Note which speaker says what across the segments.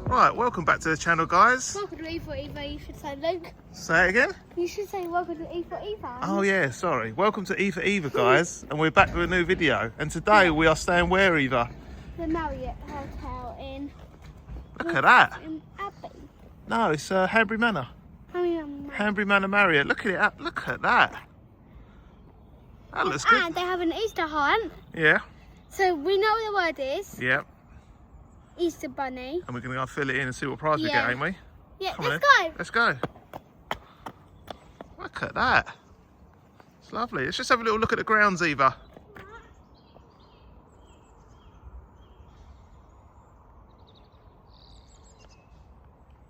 Speaker 1: Right, welcome back to the channel, guys.
Speaker 2: Welcome to E for Eva, you should say, Luke.
Speaker 1: Say it again?
Speaker 2: You should say welcome to E for Eva.
Speaker 1: Oh yeah, sorry. Welcome to E for Eva, guys, and we're back with a new video. And today we are staying where, Eva?
Speaker 2: The Marriott Hotel in...
Speaker 1: Look at that.
Speaker 2: In Abbey.
Speaker 1: No, it's Hanbury Manor. Hanbury Manor Marriott. Look at it. Look at that. That looks good.
Speaker 2: And they have an Easter hunt.
Speaker 1: Yeah.
Speaker 2: So we know what the word is.
Speaker 1: Yeah.
Speaker 2: Easter bunny.
Speaker 1: And we're going to go fill it in and see what prize we get, ain't we?
Speaker 2: Yeah,
Speaker 1: Come
Speaker 2: let's
Speaker 1: on,
Speaker 2: go.
Speaker 1: Let's go. Look at that. It's lovely. Let's just have a little look at the grounds, Eva.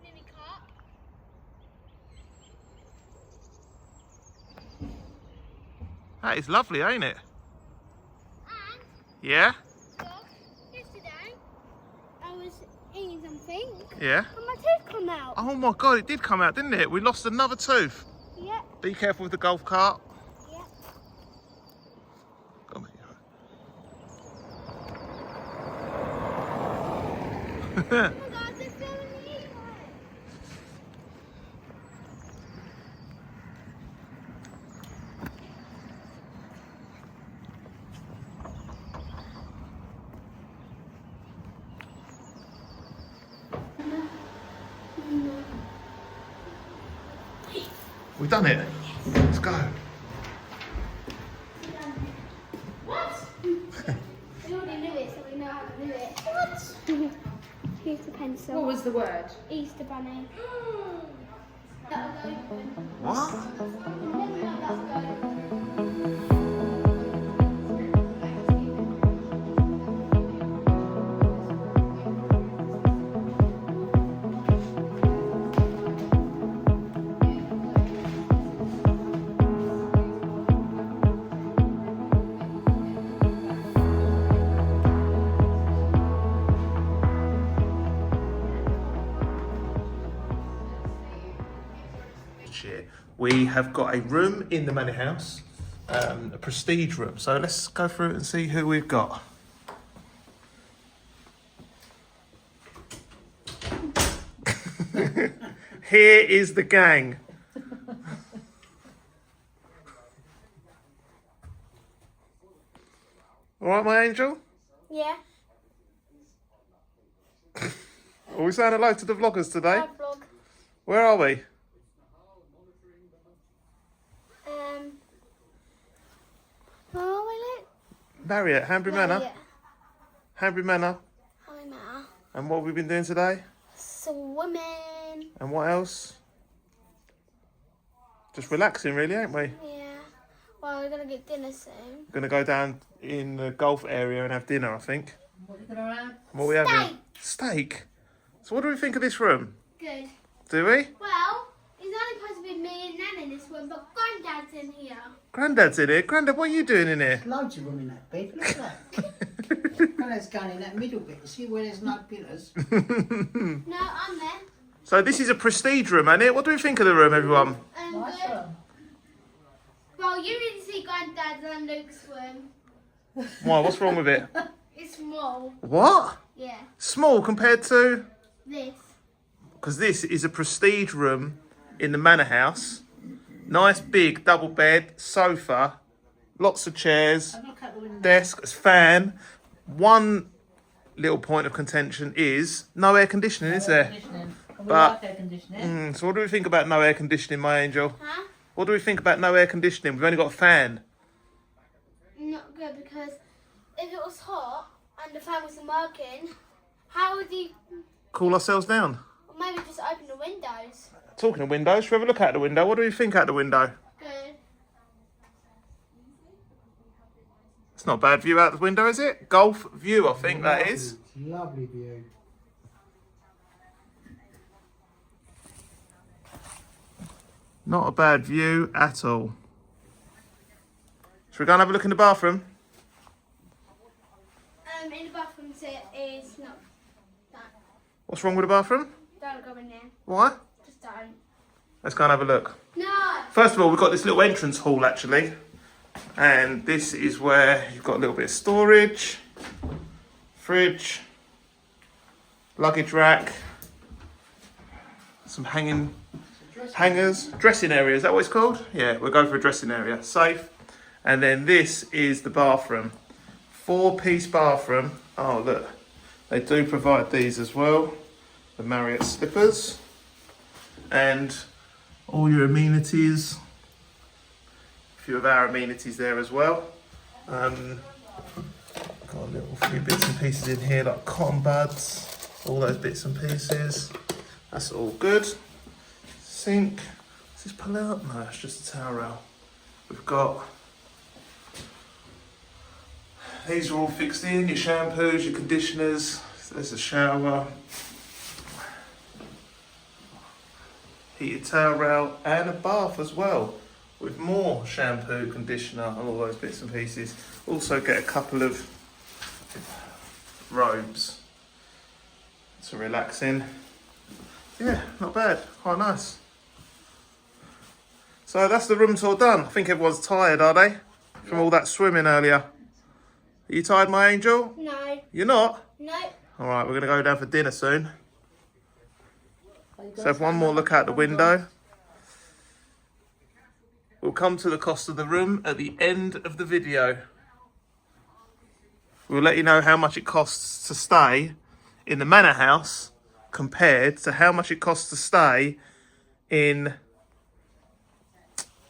Speaker 2: Mini cart.
Speaker 1: That is lovely, ain't it?
Speaker 2: And,
Speaker 1: Yeah?
Speaker 2: yesterday, I was eating something.
Speaker 1: Yeah?
Speaker 2: And my tooth come out.
Speaker 1: Oh my God, it did come out, didn't it? We lost another tooth.
Speaker 2: Yep.
Speaker 1: Be careful with the golf cart.
Speaker 2: Yep.
Speaker 1: Come on,
Speaker 2: Oh my God, there's so many.
Speaker 1: We've done it. Let's go.
Speaker 2: What? We already knew it, so we know how to do it. What? Here's the pencil.
Speaker 3: What was the word?
Speaker 2: Easter bunny. That'll go.
Speaker 1: What?
Speaker 2: Never know that's go.
Speaker 1: We have got a room in the manor house, a prestige room. So let's go through it and see who we've got. Here is the gang. All right, my angel?
Speaker 2: Yeah.
Speaker 1: Are we saying hello to the vloggers today?
Speaker 2: Bad vlog.
Speaker 1: Where are we?
Speaker 2: Oh, wait, look.
Speaker 1: Marriott, Hanbury Manor.
Speaker 2: Yeah.
Speaker 1: Hanbury Manor.
Speaker 2: Oh, no.
Speaker 1: And what have we been doing today?
Speaker 2: Swimming.
Speaker 1: And what else? Just relaxing, really, ain't we?
Speaker 2: Yeah. Well, we're gonna get dinner soon.
Speaker 1: Gonna go down in the golf area and have dinner, I think.
Speaker 3: What are you going to have?
Speaker 1: What are we having? Steak. So what do we think of this room?
Speaker 2: Good.
Speaker 1: Do we?
Speaker 2: Well, it's only supposed to be me and Nan in this one, but Granddad's in here.
Speaker 1: Granddad's in here. Grandad, what are you doing in here?
Speaker 4: Loads of room in that bed. Look at that. Granddad's going in that middle bit. See where there's no pillars?
Speaker 2: No, I'm there.
Speaker 1: So this is a prestige room, ain't it? What do we think of the room, everyone?
Speaker 4: Nice
Speaker 2: Good.
Speaker 4: room.
Speaker 2: Well, you need to see Granddad's and Luke's room.
Speaker 1: Why, what's wrong with it?
Speaker 2: It's small.
Speaker 1: What?
Speaker 2: Yeah.
Speaker 1: Small compared to...
Speaker 2: This.
Speaker 1: Because this is a prestige room in the manor house. Nice big double bed, sofa, lots of chairs,
Speaker 4: And look at the window.
Speaker 1: desk, a fan. One little point of contention is no air conditioning, is there?
Speaker 3: Conditioning. And we
Speaker 1: But-
Speaker 3: like air conditioning.
Speaker 1: So what do we think about no air conditioning, my angel?
Speaker 2: Huh?
Speaker 1: What do we think about no air conditioning? We've only got a fan.
Speaker 2: Not good, because if it was hot and the fan wasn't working, how would you...
Speaker 1: Cool ourselves down.
Speaker 2: Or maybe just open the windows.
Speaker 1: Talking of windows, should we have a look out the window? What do we think out the window?
Speaker 2: Good.
Speaker 1: It's not a bad view out the window, is it? Golf view, I think that is.
Speaker 4: Lovely view.
Speaker 1: Not a bad view at all. Should we go and have a look in the bathroom?
Speaker 2: In the bathroom is not that.
Speaker 1: What's wrong with the bathroom?
Speaker 2: Don't go in there.
Speaker 1: Why?
Speaker 2: Just don't.
Speaker 1: Let's go and have a look.
Speaker 2: No!
Speaker 1: First of all, we've got this little entrance hall actually. And this is where you've got a little bit of storage, fridge, luggage rack, some hangers, dressing area, is that what it's called? Yeah, we'll go for a dressing area, safe. And then this is the bathroom, 4-piece bathroom. Oh look, they do provide these as well, the Marriott slippers, and all your amenities. A few of our amenities there as well. Got a little few bits and pieces in here like cotton buds, all those bits and pieces. That's all good. Sink. Does this pull out? No, it's just a towel rail. We've got, these are all fixed in, your shampoos, your conditioners. There's a shower. Heated towel rail and a bath as well, with more shampoo, conditioner and all those bits and pieces. Also get a couple of robes to relax in. Yeah, not bad, quite nice. So that's the room tour done. I think everyone's tired, are they? From all that swimming earlier. Are you tired, my angel?
Speaker 2: No.
Speaker 1: You're not?
Speaker 2: No.
Speaker 1: All right, we're gonna go down for dinner soon. So have one more look out the window. We'll come to the cost of the room at the end of the video. We'll let you know how much it costs to stay in the manor house compared to how much it costs to stay in,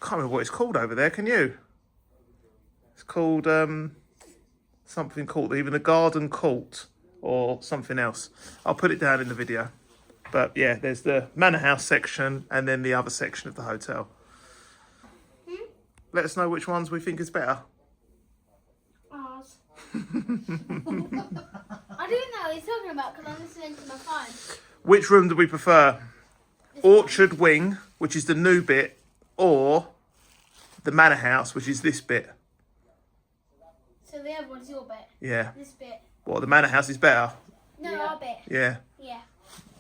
Speaker 1: can't remember what it's called over there, can you? It's called something called even the garden court or something else. I'll put it down in the video. But yeah, there's the manor house section and then the other section of the hotel. Let us know which ones we think is better.
Speaker 2: Ours. I don't know what he's talking about because I'm listening to my phone.
Speaker 1: Which room do we prefer? Orchard Wing, which is the new bit, or the manor house, which is this bit?
Speaker 2: So the other one's your bit.
Speaker 1: Yeah.
Speaker 2: This bit.
Speaker 1: What, the manor house is better?
Speaker 2: No, our bit.
Speaker 1: Yeah.
Speaker 2: Yeah.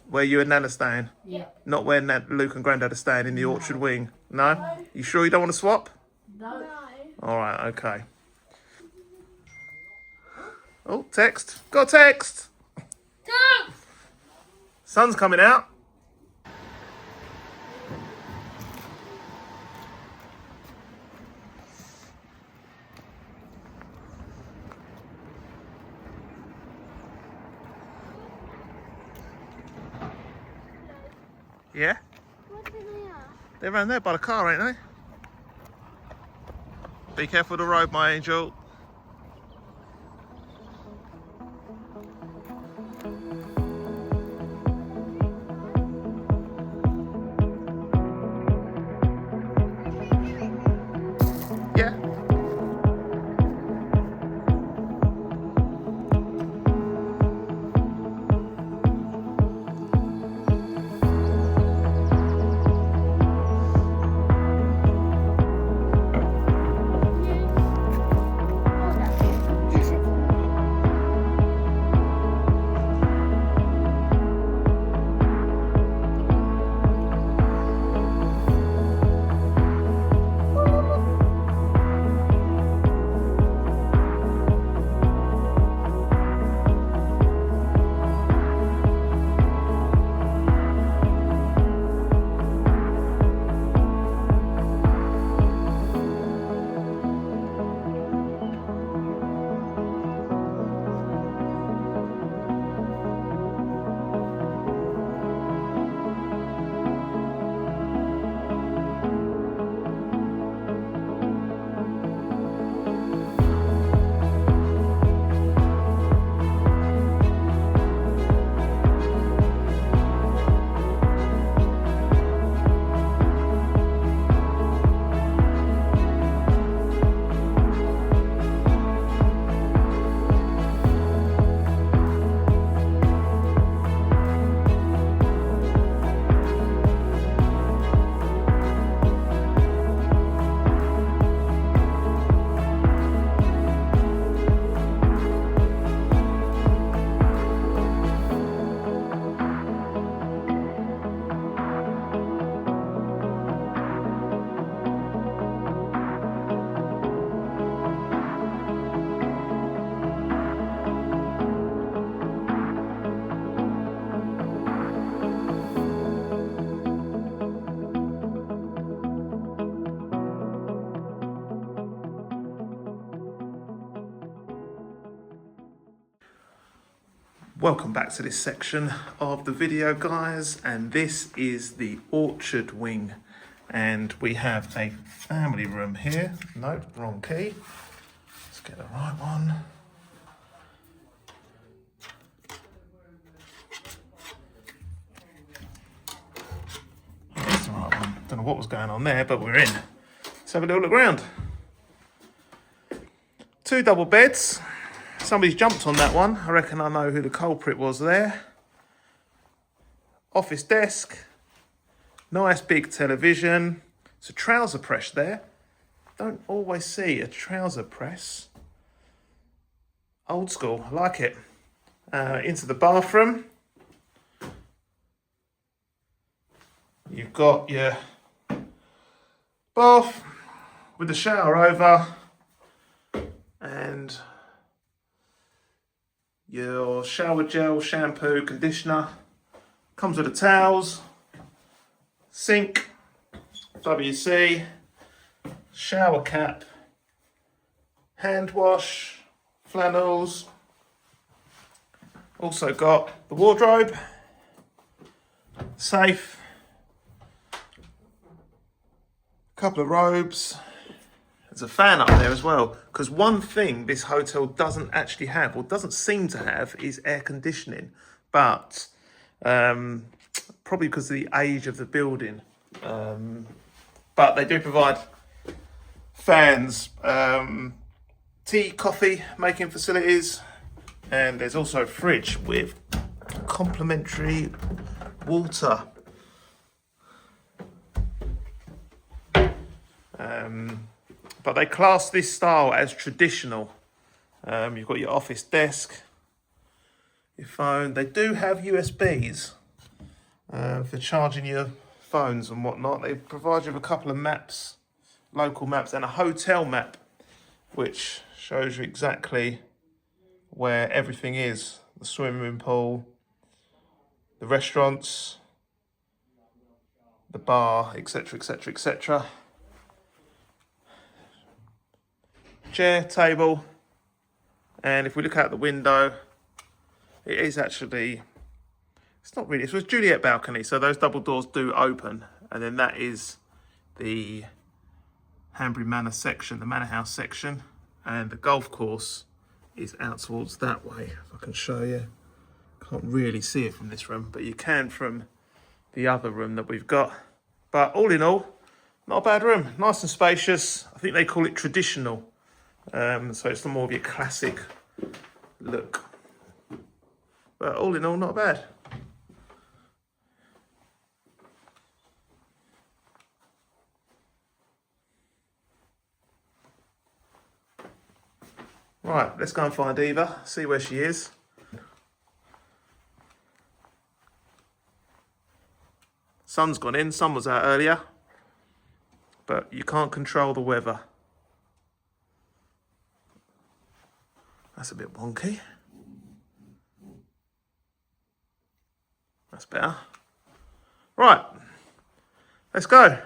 Speaker 1: Where you and Nan are staying?
Speaker 3: Yeah.
Speaker 1: Not where Luke and Grandad are staying in the Orchard Wing? No? You sure you don't want to swap?
Speaker 3: No.
Speaker 2: No.
Speaker 1: All right, okay. Oh, text. Got a text.
Speaker 2: Don't!
Speaker 1: Sun's coming out. Yeah?
Speaker 2: What do they are?
Speaker 1: They're around there by the car, ain't they? Be careful of the road, my angel. Yeah. Welcome back to this section of the video, guys, and this is the orchard wing, and we have a family room here. Nope, wrong key. Let's get the right one. That's the right one. Don't know what was going on there, but we're in. Let's have a little look around. 2 double beds. Somebody's jumped on that one. I reckon I know who the culprit was there. Office desk. Nice big television. It's a trouser press there. Don't always see a trouser press. Old school, I like it. Into the bathroom. You've got your bath with the shower over and your shower gel, shampoo, conditioner. Comes with the towels, sink, WC, shower cap, hand wash, flannels. Also got the wardrobe, safe, couple of robes. There's a fan up there as well, because one thing this hotel doesn't actually have, or doesn't seem to have, is air conditioning. But probably because of the age of the building. But they do provide fans, tea, coffee making facilities, and there's also a fridge with complimentary water. But they class this style as traditional. You've got your office desk, your phone. They do have USBs for charging your phones and whatnot. They provide you with a couple of maps, local maps, and a hotel map, which shows you exactly where everything is. The swimming pool, the restaurants, the bar, etc, etc, etc. Chair, table, and if we look out the window, it is actually, it's not really, it was Juliet balcony, so those double doors do open, and then that is the Hanbury Manor section, the Manor House section, and the golf course is out towards that way. If I can show you, can't really see it from this room, but you can from the other room that we've got. But all in all, not a bad room, nice and spacious. I think they call it traditional. So it's more of your classic look. But all in all, not bad. Right, let's go and find Eva, see where she is. Sun's gone in, sun was out earlier. But you can't control the weather. That's a bit wonky. That's better. Right, let's go.